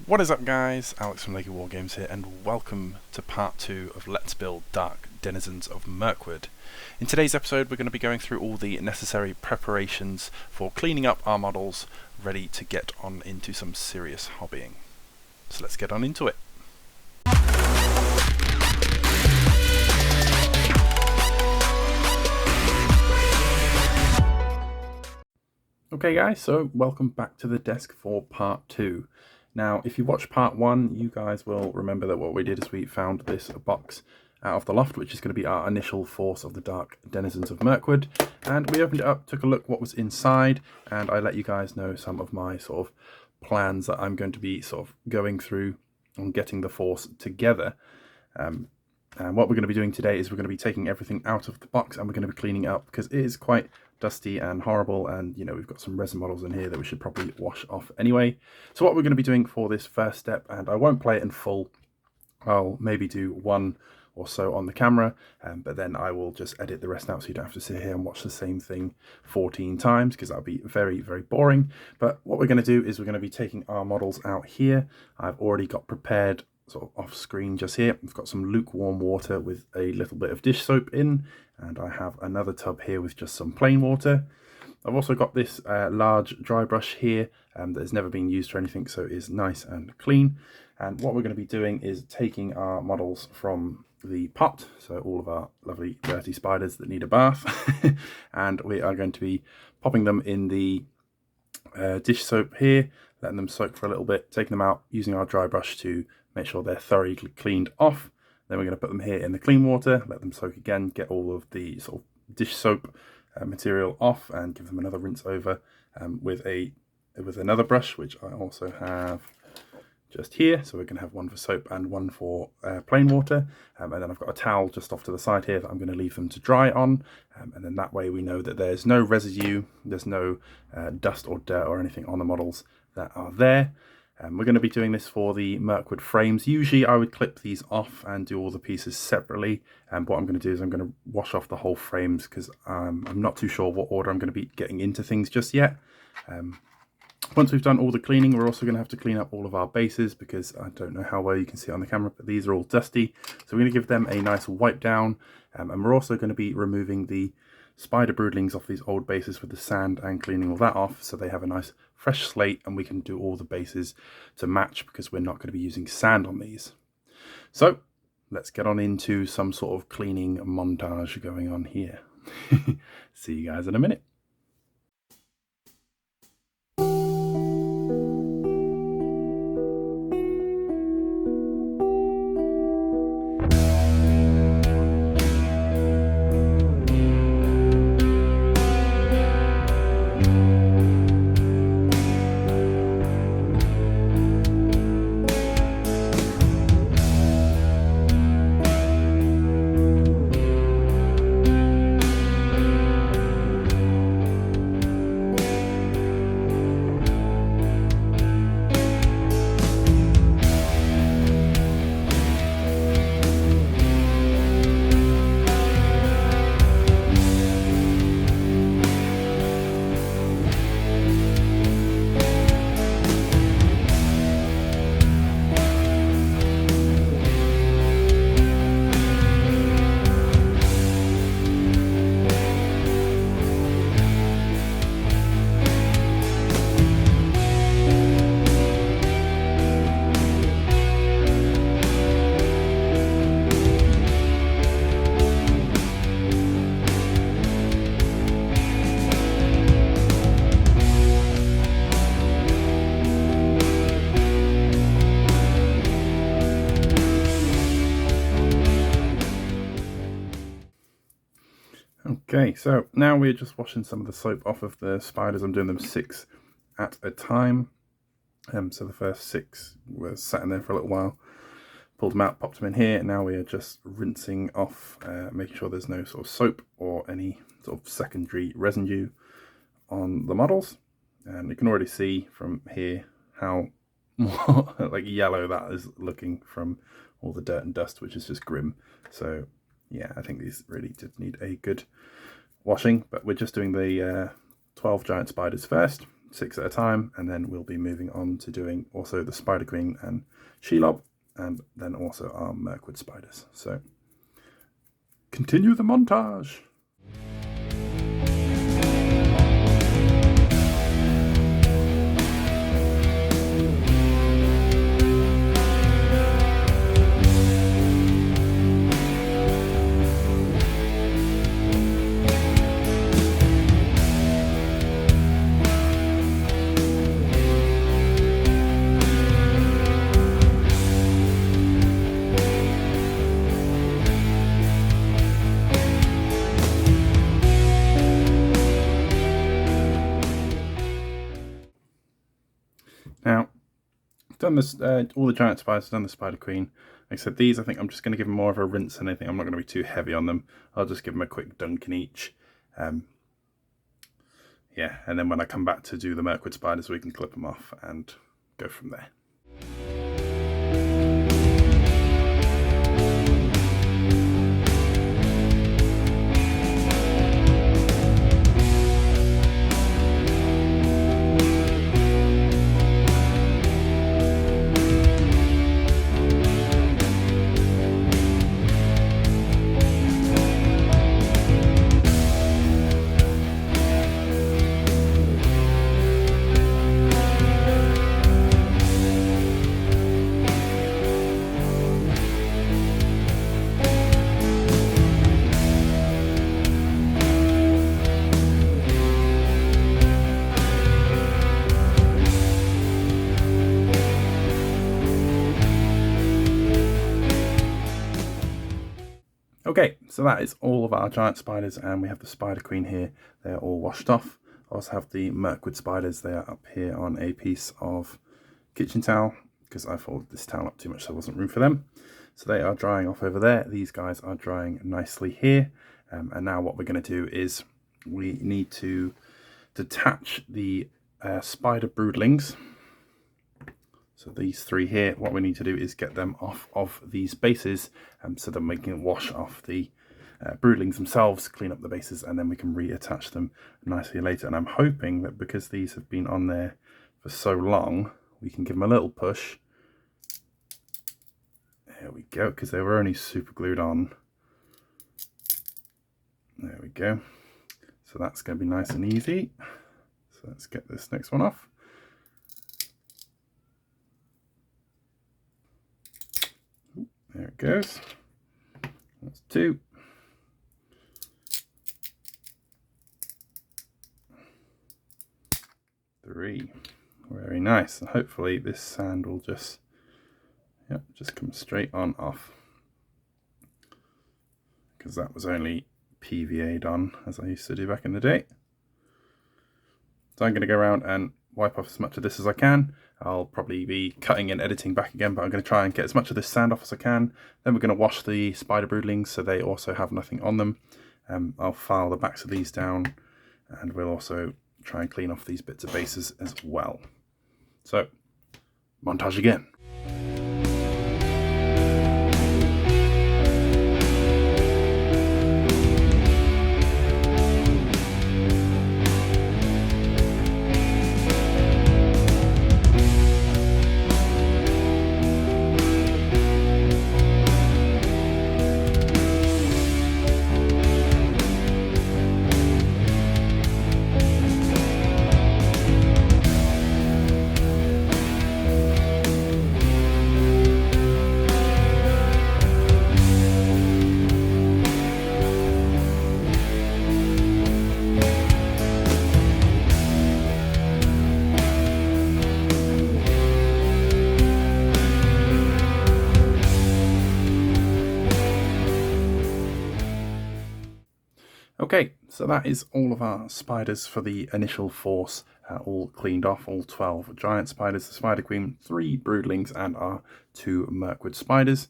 What is up, guys? Alex from Lakey Wargames here, and welcome to part 2 of Let's Build Dark Denizens of Mirkwood. In today's episode we're going to be going through all the necessary preparations for cleaning up our models, ready to get on into some serious hobbying. So let's get on into it. Okay guys, so welcome back to the desk for part 2. Now, if you watched part 1, you guys will remember that what we did is we found this box out of the loft, which is going to be our initial force of the Dark Denizens of Mirkwood. And we opened it up, took a look what was inside, and I let you guys know some of my sort of plans that I'm going to be sort of going through on getting the force together. And what we're going to be doing today is we're going to be taking everything out of the box and we're going to be cleaning it up because it is quite dusty and horrible, and you know, we've got some resin models in here that we should probably wash off anyway. So what we're going to be doing for this first step, and I won't play it in full, I'll maybe do one or so on the camera, but then I will just edit the rest out so you don't have to sit here and watch the same thing 14 times because that'll be very, very boring. But what we're going to do is we're going to be taking our models out here. I've already got prepared sort of off screen just here. We've got some lukewarm water with a little bit of dish soap in, and I have another tub here with just some plain water. I've also got this large dry brush here that has never been used for anything, so it is nice and clean. And what we're going to be doing is taking our models from the pot, so all of our lovely dirty spiders that need a bath, and we are going to be popping them in the dish soap here, letting them soak for a little bit, taking them out, using our dry brush to make sure they're thoroughly cleaned off. Then we're going to put them here in the clean water, let them soak again, get all of the sort of dish soap material off, and give them another rinse over with another brush, which I also have just here. So we're going to have one for soap and one for plain water, and then I've got a towel just off to the side here that I'm going to leave them to dry on, and then that way we know that there's no residue, there's no dust or dirt or anything on the models that are there. We're going to be doing this for the Mirkwood frames. Usually I would clip these off and do all the pieces separately, and what I'm going to do is I'm going to wash off the whole frames because I'm not too sure what order I'm going to be getting into things just yet. Once we've done all the cleaning, we're also going to have to clean up all of our bases because I don't know how well you can see it on the camera, but these are all dusty. So we're going to give them a nice wipe down, and we're also going to be removing the spider broodlings off these old bases with the sand and cleaning all that off so they have a nice fresh slate and we can do all the bases to match because we're not going to be using sand on these. So let's get on into some sort of cleaning montage going on here. See you guys in a minute. Okay, so now we're just washing some of the soap off of the spiders. I'm doing them 6 at a time. So the first 6 were sat in there for a little while, pulled them out, popped them in here, and now we are just rinsing off, making sure there's no sort of soap or any sort of secondary residue on the models. And you can already see from here how like yellow that is looking from all the dirt and dust, which is just grim. So yeah, I think these really did need a good washing, but we're just doing the 12 giant spiders first. 6 at a time, and then we'll be moving on to doing also the Spider Queen and Shelob, and then also our Mirkwood spiders. So continue the montage. Now, I've done this, all the giant spiders, I've done the Spider Queen. Like I said, these I think I'm just going to give them more of a rinse than anything. I'm not going to be too heavy on them. I'll just give them a quick dunk in each. Yeah, and then when I come back to do the Mirkwood spiders, we can clip them off and go from there. Okay, so that is all of our giant spiders, and we have the Spider Queen here. They're all washed off. I also have the Mirkwood spiders. They are up here on a piece of kitchen towel because I folded this towel up too much, so there wasn't room for them. So they are drying off over there. These guys are drying nicely here. And now what we're going to do is we need to detach the spider broodlings. So these three here, what we need to do is get them off of these bases so that we can wash off the broodlings themselves, clean up the bases, and then we can reattach them nicely later. And I'm hoping that because these have been on there for so long, we can give them a little push. There we go, because they were only super glued on. There we go. So that's going to be nice and easy. So let's get this next one off. There it goes. That's 2. 3. Very nice. And hopefully this sand will just, just come straight on off. Because that was only PVA'd on, as I used to do back in the day. So I'm going to go around and wipe off as much of this as I can. I'll probably be cutting and editing back again, but I'm going to try and get as much of this sand off as I can. Then we're going to wash the spider broodlings so they also have nothing on them. I'll file the backs of these down, and we'll also try and clean off these bits of bases as well. So, montage again. Okay, so that is all of our spiders for the initial force, all cleaned off, all 12 giant spiders, the Spider Queen, 3 broodlings, and our 2 Mirkwood spiders.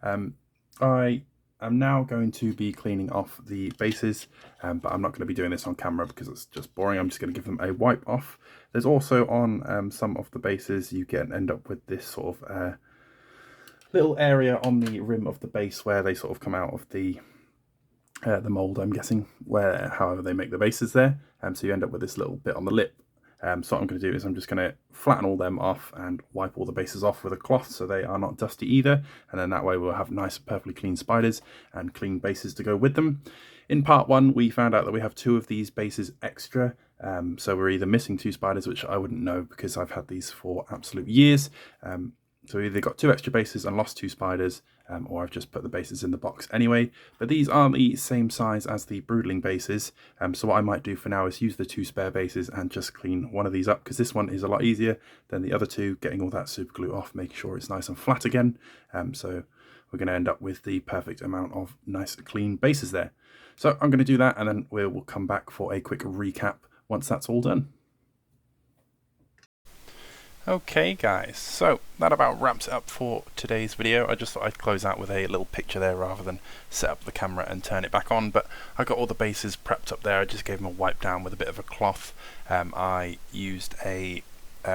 I am now going to be cleaning off the bases, but I'm not going to be doing this on camera because it's just boring. I'm just going to give them a wipe off. There's also on some of the bases, you end up with this sort of little area on the rim of the base where they sort of come out of the mold, I'm guessing, however they make the bases there. So you end up with this little bit on the lip, So what I'm going to do is I'm just going to flatten all them off and wipe all the bases off with a cloth so they are not dusty either, and then that way we'll have nice perfectly clean spiders and clean bases to go with them. In part 1 we found out that we have 2 of these bases extra, so we're either missing 2 spiders, which I wouldn't know because I've had these for absolute years. So we either got 2 extra bases and lost 2 spiders, or I've just put the bases in the box anyway. But these are the same size as the broodling bases, so what I might do for now is use the 2 spare bases and just clean one of these up, because this one is a lot easier than the other 2, getting all that super glue off, making sure it's nice and flat again. So we're going to end up with the perfect amount of nice clean bases there. So I'm going to do that, and then we'll come back for a quick recap once that's all done. Okay guys, so that about wraps it up for today's video. I just thought I'd close out with a little picture there rather than set up the camera and turn it back on, but I got all the bases prepped up there. I just gave them a wipe down with a bit of a cloth. I used a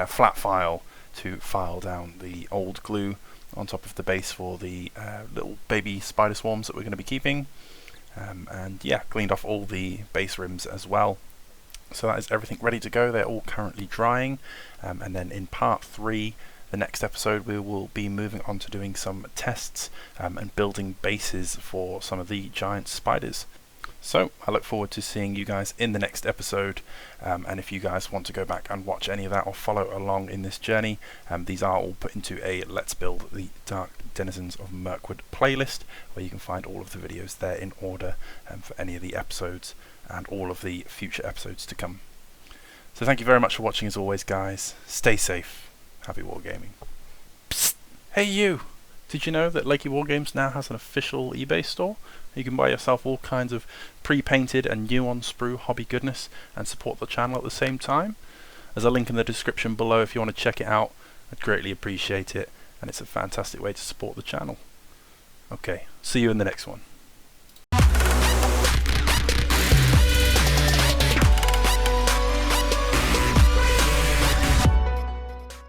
flat file to file down the old glue on top of the base for the little baby spider swarms that we're going to be keeping, and yeah, cleaned off all the base rims as well. So that is everything ready to go. They're all currently drying, and then in part 3, the next episode, we will be moving on to doing some tests and building bases for some of the giant spiders. So I look forward to seeing you guys in the next episode, and if you guys want to go back and watch any of that or follow along in this journey, these are all put into a Let's Build the Dark Denizens of Mirkwood playlist, where you can find all of the videos there in order for any of the episodes and all of the future episodes to come. So thank you very much for watching as always, guys. Stay safe. Happy wargaming. Psst. Hey you! Did you know that Lakey Wargames now has an official eBay store? You can buy yourself all kinds of pre-painted and new on sprue hobby goodness and support the channel at the same time. There's a link in the description below if you want to check it out. I'd greatly appreciate it, and it's a fantastic way to support the channel. Okay, see you in the next one.